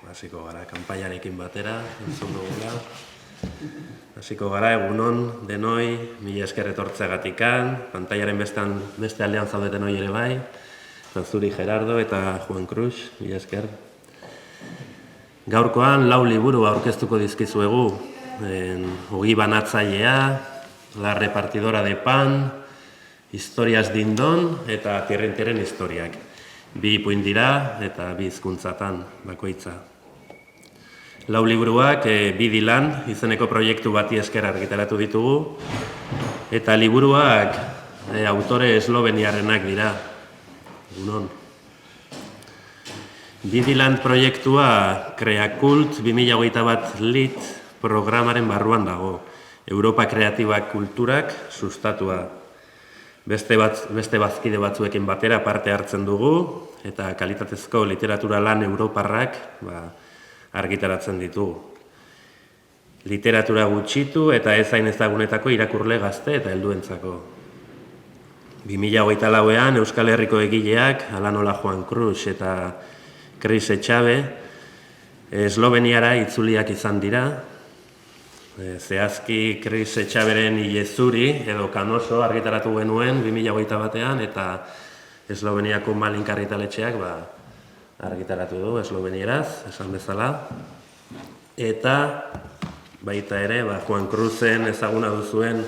hasiko gara, kanpaiarekin batera, entzun dugula. Hasiko gara, egunon, denoi, mila esker etortzeagatikan, pantaiaren beste aldean zaudeten hori ere bai, eta zuri Gerardo eta Juan Cruz, mila esker. Gaurkoan, 4 liburu aurkeztuko dizkizuegu, Ogi banatzailea, La repartidora de pan, Historias dindon eta Tirrentiren historiak. 2 ipuin dira eta 2 hizkuntzatan bakoitza. 4 liburuak Bidi lan izeneko proiektu bati esker argitaratu ditugu, eta liburuak autore esloveniarrenak dira. Egunon. Bidi lan proiektua Kreakult 2021 lit programaren barruan dago. Europa Kreatibak Kulturak sustatua. Beste bazkide batzuekin batera parte hartzen dugu, eta kalitatezko literatura lan europarrak argitaratzen ditugu. Literatura gutxitu eta ezain ezagunetako irakurle gazte eta helduentzako. 2024an Euskal Herriko egileak, Alanola Juan Cruz eta Chris Etxabe, Esloveniara itzuliak izan dira. Zehazki Chris Etxaberen Ilezuri edo Kanoso argitaratu genuen 2021an, eta Esloveniako Malink argitaletxeak argitaratu du eslovenieraz, esan bezala. Eta baita ere, Juan Cruzen ezaguna duzuen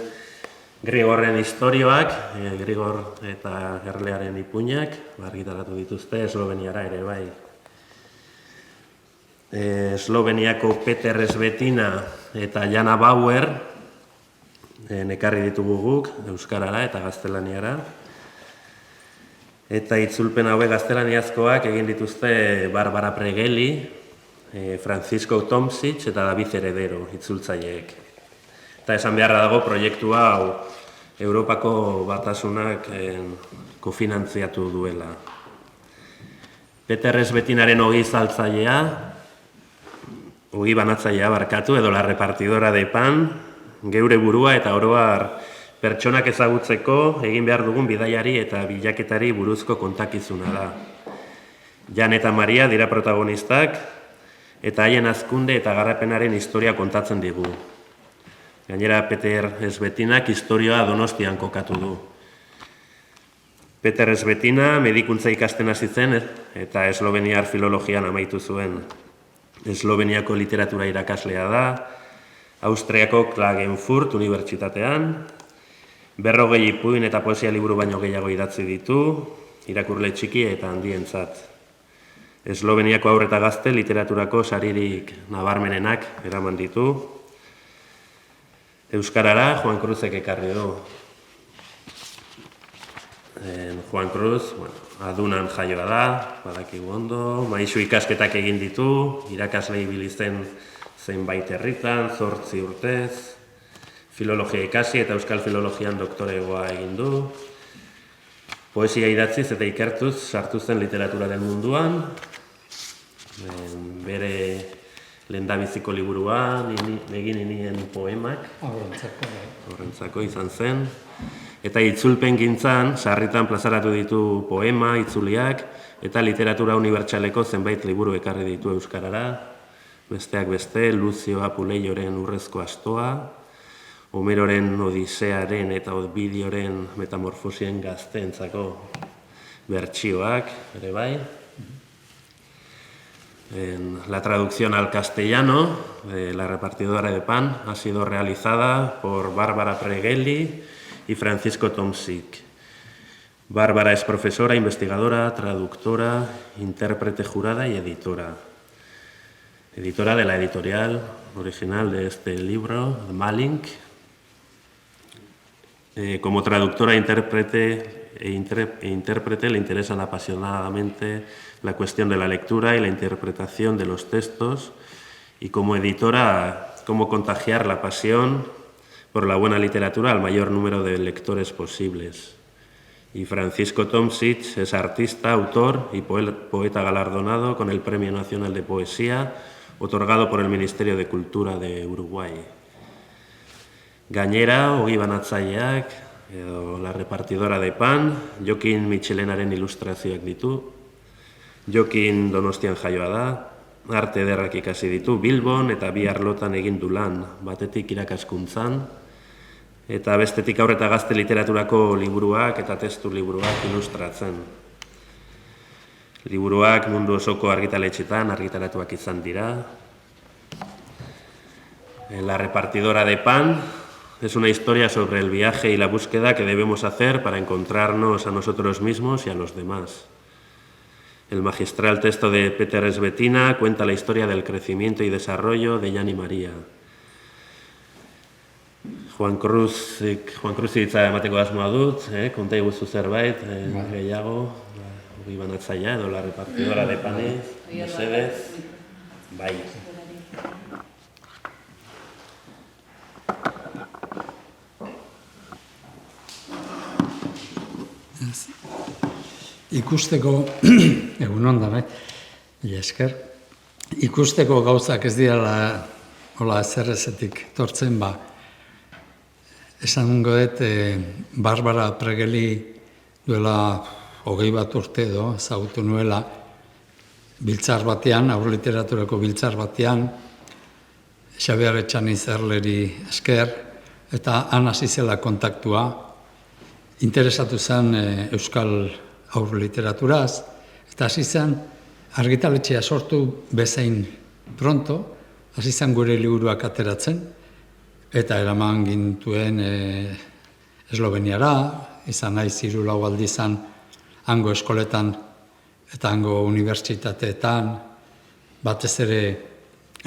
Grigorren istorioak, Grigor eta Gerlearen ipuinak, argitaratu dituzte Esloveniara ere bai. Esloveniako Peter Esbetina eta Jana Bauer ekarri ditugu guk euskarara eta gaztelaniara. Eta itzulpen hauek gaztelaniazkoak egin dituzte Barbara Pregeli, Francisco Tomsic eta David Heredero itzultzaileek. Eta esan beharra dago proiektu hau Europako Batasunak kofinantziatu duela. Peter Esbetinaren ogi banatzailea barkatu, edo La repartidora de pan, geure burua eta oroar pertsonak ezagutzeko egin behar dugun bidaiari eta bilaketari buruzko kontakizuna da. Jan eta Maria dira protagonistak, eta haien hazkunde eta garapenaren historia kontatzen digu. Gainera, Peter Esbetinak historioa Donostian kokatu du. Peter Esbetina medikuntza ikasten hasi zen eta esloveniar filologian amaitu zuen. Esloveniako literatura irakaslea da, Austriako Klagenfurt unibertsitatean, 40 ipuin eta poesia liburu baino gehiago idatzi ditu, irakurle txiki eta handientzat. Esloveniako haur eta gazte literaturako saririk nabarmenenak eraman ditu. Euskarara Juan Cruzek ekarri du. Juan Cruz, adunan jaioa da, badakigu ondo, maisu ikasketak egin ditu, irakasle ibili zen zenbait herritan, 8 urtez, filologia ikasi eta euskal filologian doktoregoa egin du. Poesia idatziz eta ikertuz sartu zen literaturaren munduan, bere lehendabiziko liburuan egin nien poemak, horrentzako izan zen. Eta itzulpen gintzan, sarritan plazaratu ditu poema, itzuliak, eta literatura unibertsaleko zenbait liburu ekarri ditu euskarara. Besteak beste, Luzio Apuleioren Urrezko astoa, Homeroren Odisearen eta Ovidioren Metamorfosien gazteentzako bertsioak, ere bai. La traducción al castellano de La repartidora de pan ha sido realizada por Bárbara Pregeli y Francisco Tomsic. Bárbara es profesora, investigadora, traductora, intérprete jurada y editora. Editora de la editorial original de este libro, Malink. Como traductora e intérprete le interesan apasionadamente la cuestión de la lectura y la interpretación de los textos, y como editora, cómo contagiar la pasión por la buena literatura al mayor número de lectores posibles. Y Francisco Tomsic es artista, autor y poeta galardonado con el Premio Nacional de Poesía, otorgado por el Ministerio de Cultura de Uruguay. Gainera, Ogi banatzaileak, edo La repartidora de pan, Jokin Michelenaren ilustrazioak ditu. Jokin Donostian jaioa da, arte ederrak ikasi ditu Bilbon eta bi arlotan egin du lan, batetik irakaskuntzan, eta bestetik haur eta gazte literaturako liburuak eta testu liburuak ilustratzen. Liburuak mundu osoko argitaletxetan argitaratuak izan dira. La repartidora de pan es una historia sobre el viaje y la búsqueda que debemos hacer para encontrarnos a nosotros mismos y a los demás. El magistral texto de Peter Esbetina cuenta la historia del crecimiento y desarrollo de Jan y María. Juan Cruz hitza emateko asmoa dut, konta iguzu zerbait, gehiago, hori banatzaia edo la repartidora de panes, mesedez, bai. Ikusteko, egun ondan, esker, ikusteko gauzak ez direla hola ezerrezetik tortzen, esan dut Barbara Pregeli duela 20 bat urte edo, ezagutu nuela, biltzar batean, aur literaturako biltzar batean, Xabier Etxanizerleri esker, eta han hasi zela kontaktua, interesatu zen euskal aur literaturaz, eta hasi zen argitaletxea sortu bezain pronto, hasi zen gure liburuak ateratzen, eta eraman gintuen Esloveniara, izan naiz 3-4 aldizan hango eskoletan eta hango unibertsitateetan, batez ere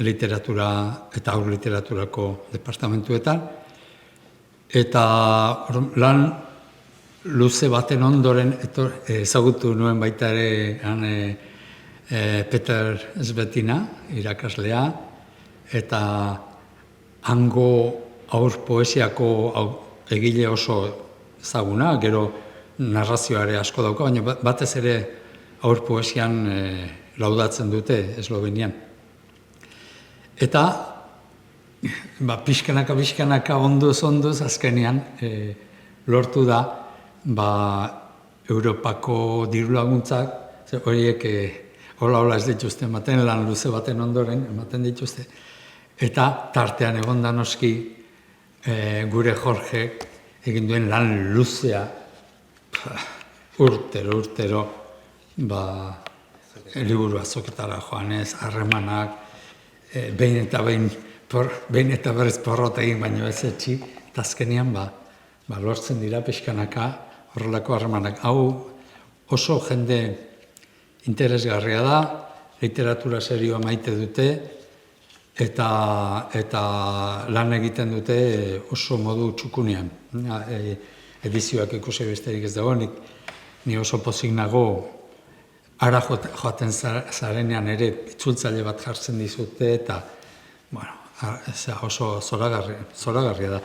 literatura eta aur literaturako departamentuetan, eta lan luze baten ondoren ezagutu nuen baita ere Peter Esbetina, irakaslea, eta hango aur poesiako egile oso ezaguna, gero narrazioare asko dauka, baina batez ere aur poesian laudatzen dute Eslovenian. Eta pixkanaka onduz azkenean lortu da Europako diru laguntzak, horiek hola ez dituzte ematen, lan luze baten ondoren ematen dituzte, eta tartean egon da noski gure Jorge egin duen lan luzea, urtero, liburu azoketara joanez, harremanak, behin eta berriz porrot egin baino ez etxi, eta azkenean lortzen dira pixkanaka horrelako harremanak. Hau oso jende interesgarria da, literatura serioa maite dute, eta lan egiten dute oso modu txukunean. Edizioak ikusi besterik ez dago, ni oso pozik nago ara joaten zarenean ere itzultzaile bat jartzen dizute, eta oso zoragarria da.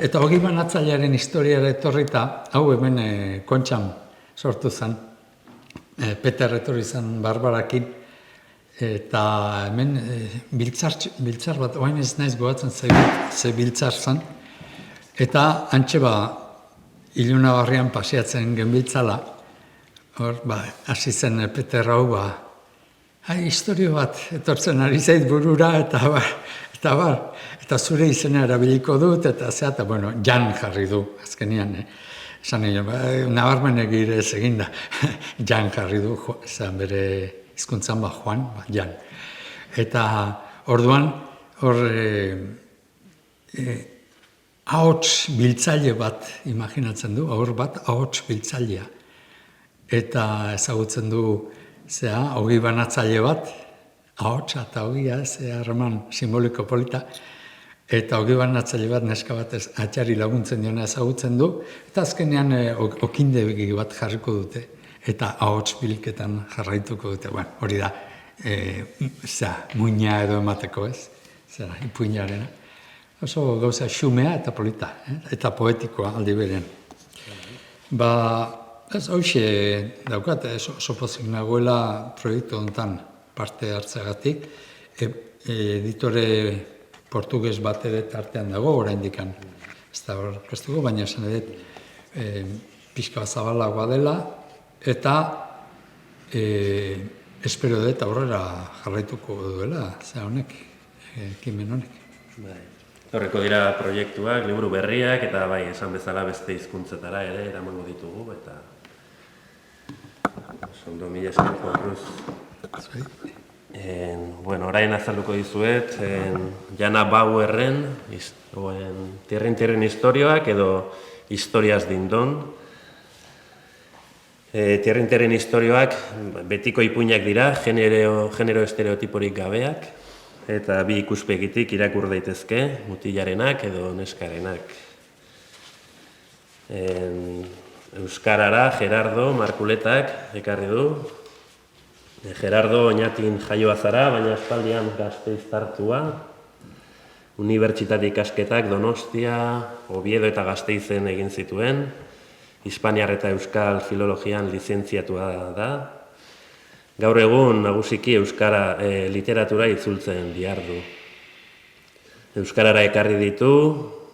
Eta Ogi Banatzailearen historiara etorrita, hau hemen Kontxan sortu zen, Peter etorri zen Barbarakin, eta hemen biltzar bat, oain ez naiz goatzen ze biltzar zen, eta antxe Ilunabarrian paseatzen genbiltzala, hasi zen Peter hau, historio bat etortzen ari zait burura, eta zure izena erabiliko dut, eta Jan jarri du, azkenean, esan nabarmen egire ez eginda, Jan jarri du, esan bere hizkuntzan Juan, Jan. Eta orduan, ahots biltzaile bat imaginatzen du, aur bat ahots biltzailea. Eta ezagutzen du, Ogi Banatzaile bat, ahotsa eta ogia, harreman simboliko polita, eta Ogi Banatzaile bat neska bat atxari laguntzen diona ezagutzen du, eta azkenean okindegi bat jarriko dute, eta ahots bilketan jarraituko dute. Hori da, muina edo emateko ez, ipuinarena. Oso gauza xumea eta polita, eta poetikoa aldi berean. Ez hoxe daukat, oso pozik nagoela proiektu honetan parte hartzeagatik. Editore portugues bat ere tartean dago, oraindik ez da orkestuko, baina esan edut pixka zabalagoa dela, eta espero dut aurrera jarraituko duela, honek, ekimen honek. Bai. Horreko dira proiektuak, liburu berriak, eta bai, esan bezala beste hizkuntzetara ere eramango ditugu, eta ondo, mila esker, Juan Cruz. Bueno, orain azalduko dizuet, Jana Bauerren, Tierrin historioak edo Historias Dindon. Tierrin historioak betiko ipuinak dira, genero estereotiporik gabeak, eta bi ikuspegitik irakur daitezke, mutilarenak edo neskarenak. Euskarara Gerardo Markuletak ekarri du. Gerardo oinatin jaioa zara, baina aspaldian Gasteiz hartua. Unibertsitate ikasketak Donostia, Oviedo eta Gasteizen egin zituen. Hispaniar eta Euskal Filologian lizentziatua da. Gaur egun nagusiki euskara literatura itzultzen dihardu. Euskarara ekarri ditu,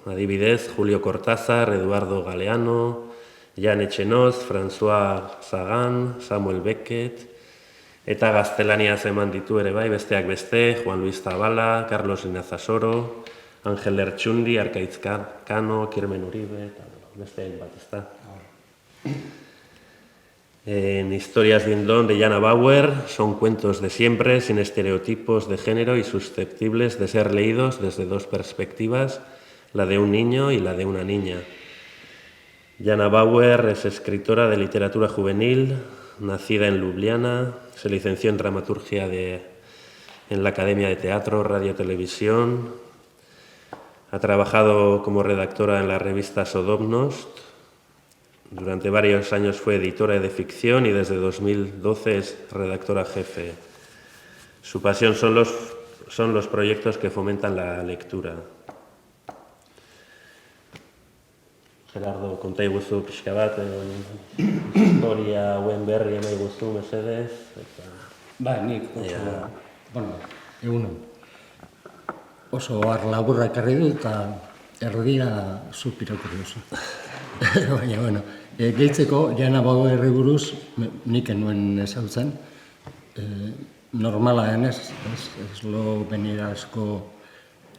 adibidez, Julio Cortázar, Eduardo Galeano, Jan Etxenoz, François Sagan, Samuel Beckett, eta gaztelaniaz eman ditu ere bai, besteak beste, Juan Luis Zabala, Carlos Linazasoro, Angel Lertxundi, Arkaitz Kano, Kirmen Uribe, eta beste bat, ezta. En Historias Dindon de Jana Bauer son cuentos de siempre, sin estereotipos de género y susceptibles de ser leídos desde dos perspectivas, la de un niño y la de una niña. Jana Bauer es escritora de literatura juvenil, nacida en Ljubljana, se licenció en dramaturgia en la Academia de Teatro, Radio y Televisión, ha trabajado como redactora en la revista Sodobnost. Durante varios años fue editora de ficción y desde 2012 es redactora jefe. Su pasión son los proyectos que fomentan la lectura. Gerardo, konta iguzu pixka bat, historia hauen berri ema iguzu, mesedez. Ba, nik oso laburra ekarri du eta erdia zuk irakurri duzu. Baina, gehitzeko, Jana Bauerri buruz, nik enuen ezagutzen, normala denez, ez lo benirazko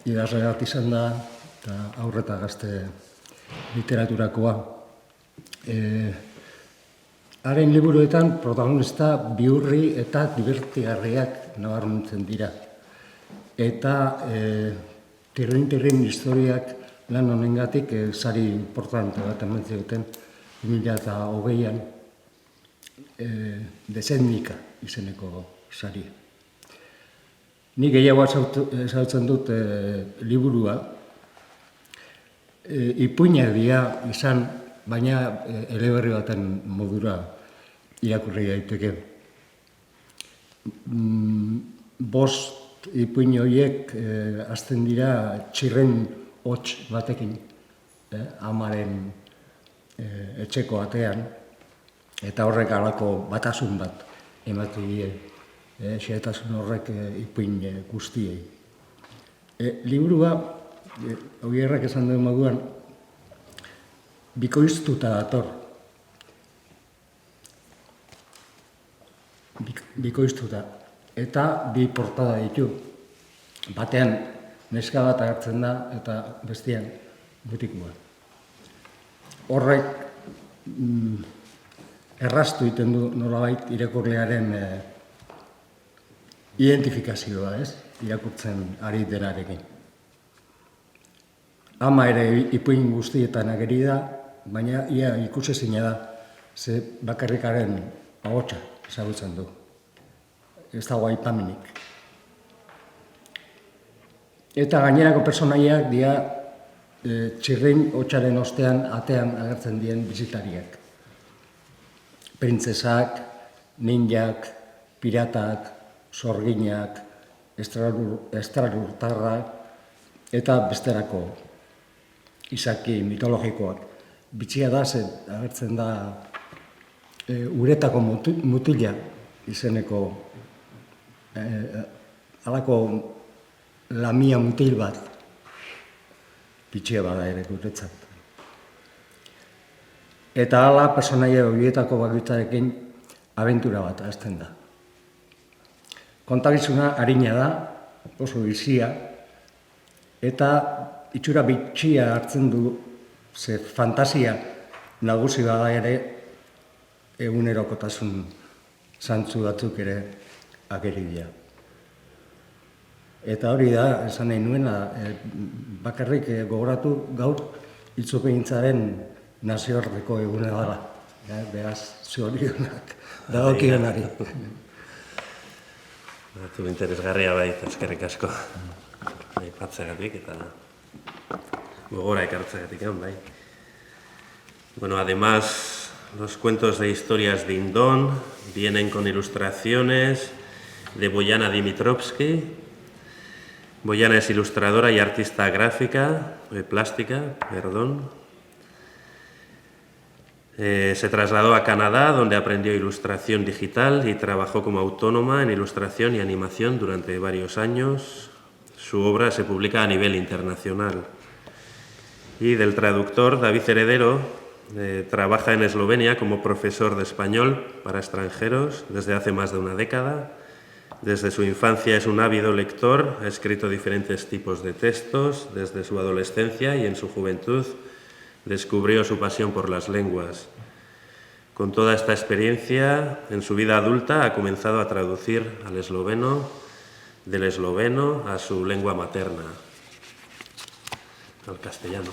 idazle bat izan da, eta aurreta gazte literaturakoa. Haren liburuetan protagonista bihurri eta divertigarriak nabarmentzen dira. Eta Tierrin historiak lan honengatik sari importante bat eman zioten 2020an Desennika izeneko sari. Nik gehiago ezagutzen dut liburua, ipuinak dira izan, baina eleberri baten modura irakurri daiteke. Bost ipuin horiek hasten dira txirren hots batekin, amaren etxeko atean, eta horrek halako batasun bat ematen die, xehetasun horrek ipuin guztiei. Liburua, Ogierrak esan duen moduan, bikoiztuta dator. Bikoiztuta. Eta bi portada ditu. Batean neska bat agertzen da eta bestean butikua. Horrek erraztu egiten du nolabait irakurlearen identifikazioa, ez? Irakurtzen ari denarekin. Ama ere ipuin guztietan ageri da, baina ia ikusezina da, ze bakarrikaren ahotsa ezagutzen du. Ez dago aipamenik. Eta gainerako pertsonaiak dira txirrin hotsaren ostean atean agertzen dien bisitariak. Printzesak, ninjak, piratak, sorginak, estralurtarrak eta besterako izaki mitologikoak. Bitxia da, agertzen da uretako mutila izeneko halako lamia mutil bat. Bitxia bada ere guretzat. Eta hala personaia horietako bakoitzarekin abentura bat hasten da. kontakizuna arina da, oso bizia, eta itxura bitxia hartzen du, ze fantasia nagusi bada ere, egunerokotasun zantzu batzuk ere ageri dira. Eta hori da, esan nahi nuena, bakarrik gogoratu gaur itzopegintzaren nazioarteko egune dara. Beraz, zorionak dagokionari. Batu interesgarria baita, eskerrik asko. Aipatzeagatik eta gogora ekartzeagatik, bai. Bueno, además, los cuentos de historias de Indón vienen con ilustraciones de Boyana Dimitrovsky. Boyana es ilustradora y artista gráfica, plástica, perdón. Se trasladó a Canadá, donde aprendió ilustración digital y trabajó como autónoma en ilustración y animación durante varios años. Su obra se publica a nivel internacional. Y del traductor David Heredero, trabaja en Eslovenia como profesor de español para extranjeros desde hace más de una década. Desde su infancia es un ávido lector, ha escrito diferentes tipos de textos. Desde su adolescencia y en su juventud descubrió su pasión por las lenguas. Con toda esta experiencia, en su vida adulta ha comenzado a traducir al esloveno, del esloveno a su lengua materna, al castellano.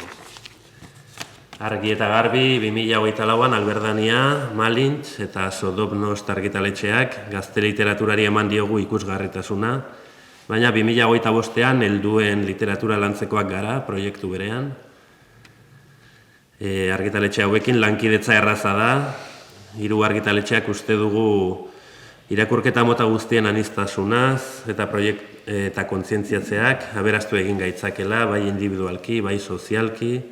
Argi eta garbi 2024an Alberdania, Malintz eta Sodobnost argitaletxeak gazte literaturari eman diogu ikusgarritasuna, baina 2025an helduen literatura lantzekoak gara proiektu berean. Argitaletxe hauekin lankidetza erraza da, 3 argitaletxeak uste dugu irakurketa mota guztien aniztasunaz eta kontzientziatzeak aberaztu egin gaitzakela, bai individualki, bai sozialki,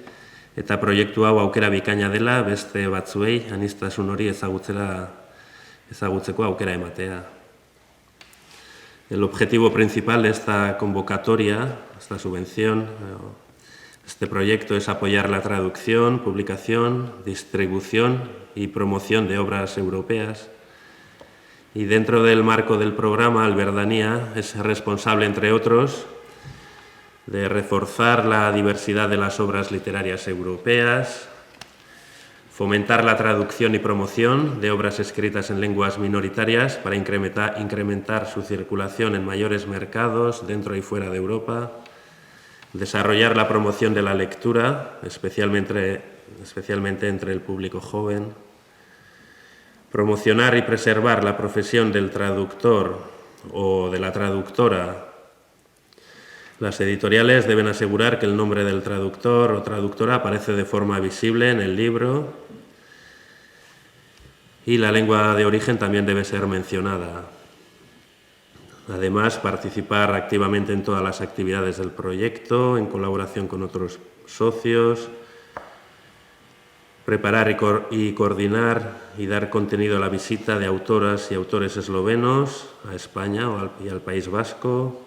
eta proiektu hau aukera bikaina dela beste batzuei aniztasun hori ezagutzeko aukera ematea. El objetivo principal de esta convocatoria, esta subvención, este proyecto es apoyar la traducción, publicación, distribución y promoción de obras europeas. Y dentro del marco del programa, Alberdania es responsable, entre otros, de reforzar la diversidad de las obras literarias europeas, fomentar la traducción y promoción de obras escritas en lenguas minoritarias para incrementar su circulación en mayores mercados dentro y fuera de Europa, desarrollar la promoción de la lectura, especialmente entre el público joven, promocionar y preservar la profesión del traductor o de la traductora. Las editoriales deben asegurar que el nombre del traductor o traductora aparece de forma visible en el libro y la lengua de origen también debe ser mencionada. Además, participar activamente en todas las actividades del proyecto, en colaboración con otros socios, preparar y coordinar y dar contenido a la visita de autoras y autores eslovenos a España y al País Vasco,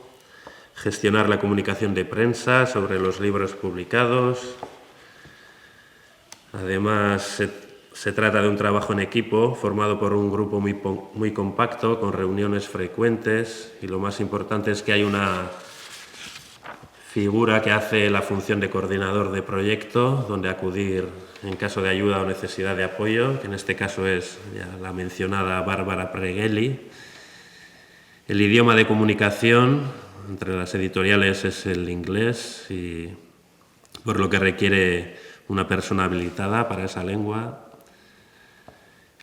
gestionar la comunicación de prensa sobre los libros publicados. Además, se trata de un trabajo en equipo formado por un grupo muy compacto, con reuniones frecuentes, y lo más importante es que hay una figura que hace la función de coordinador de proyecto, donde acudir en caso de ayuda o necesidad de apoyo, que en este caso es ya la mencionada Bárbara Preghelli. El idioma de comunicación entre las editoriales es el inglés, y por lo que requiere una persona habilitada para esa lengua.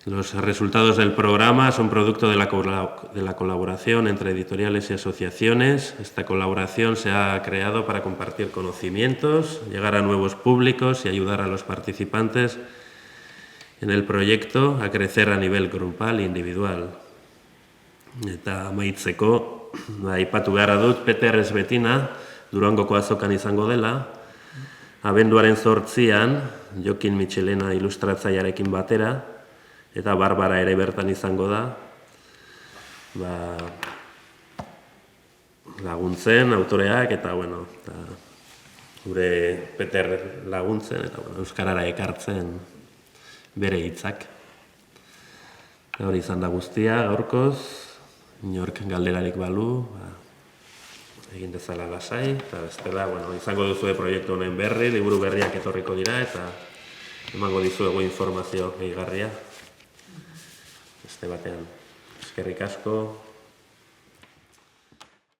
Los resultados del programa son producto de la colaboración entre editoriales y asociaciones. Esta colaboración se ha creado para compartir conocimientos, llegar a nuevos públicos y ayudar a los participantes en el proyecto a crecer a nivel grupal e individual. Eta amaitzeko, aipatu beharra dut, Peter Esbetina Durangoko azokan izango dela, abenduaren 8an, Jokin Michelena ilustratzailearekin batera, eta Barbara ere bertan izango da, laguntzen, autoreak, eta gure Peter laguntzen, eta euskarara ekartzen bere hitzak. Hori izan da guztia, gaurkoz, inork galderarik balu, egin dezala lasai, eta bestela, izango duzue proiektu honen berri, liburu berriak etorriko dira, eta emango dizuegu informazio gehigarria. Beste batean, eskerrik asko.